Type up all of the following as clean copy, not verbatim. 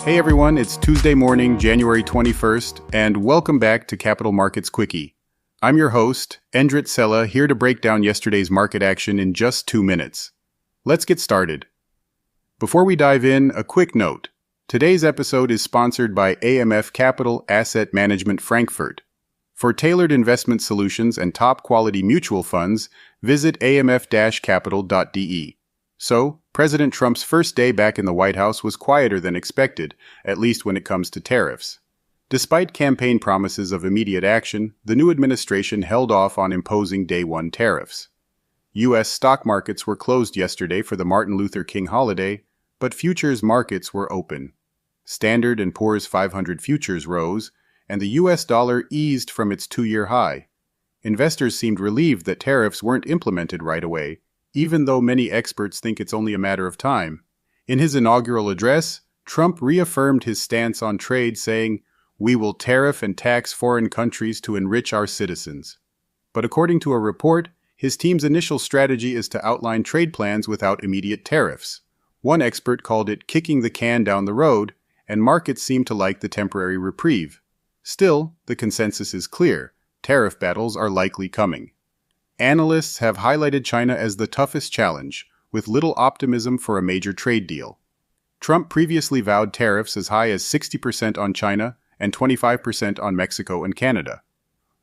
Hey everyone, it's Tuesday morning, January 21st, and welcome back to Capital Markets Quickie. I'm your host, Endrit Cela, here to break down yesterday's market action in just 2 minutes. Let's get started. Before we dive in, a quick note. Today's episode is sponsored by AMF Capital Asset Management Frankfurt. For tailored investment solutions and top-quality mutual funds, visit amf-capital.de. So, President Trump's first day back in the White House was quieter than expected, at least when it comes to tariffs. Despite campaign promises of immediate action, the new administration held off on imposing day-one tariffs. U.S. stock markets were closed yesterday for the Martin Luther King holiday, but futures markets were open. Standard & Poor's 500 futures rose, and the U.S. dollar eased from its 2-year high. Investors seemed relieved that tariffs weren't implemented right away, even though many experts think it's only a matter of time. In his inaugural address, Trump reaffirmed his stance on trade, saying, "We will tariff and tax foreign countries to enrich our citizens." But according to a report, his team's initial strategy is to outline trade plans without immediate tariffs. One expert called it kicking the can down the road, and markets seem to like the temporary reprieve. Still, the consensus is clear: tariff battles are likely coming. Analysts have highlighted China as the toughest challenge, with little optimism for a major trade deal. Trump previously vowed tariffs as high as 60% on China and 25% on Mexico and Canada.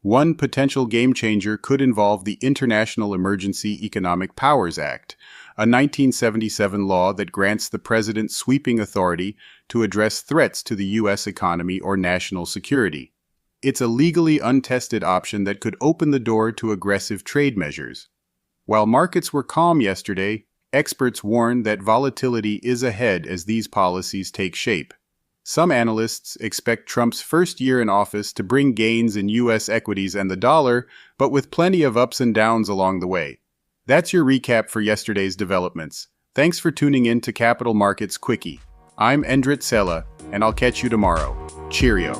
One potential game-changer could involve the International Emergency Economic Powers Act, a 1977 law that grants the president sweeping authority to address threats to the U.S. economy or national security. It's a legally untested option that could open the door to aggressive trade measures. While markets were calm yesterday, experts warn that volatility is ahead as these policies take shape. Some analysts expect Trump's first year in office to bring gains in U.S. equities and the dollar, but with plenty of ups and downs along the way. That's your recap for yesterday's developments. Thanks for tuning in to Capital Markets Quickie. I'm Endrit Cela, and I'll catch you tomorrow. Cheerio.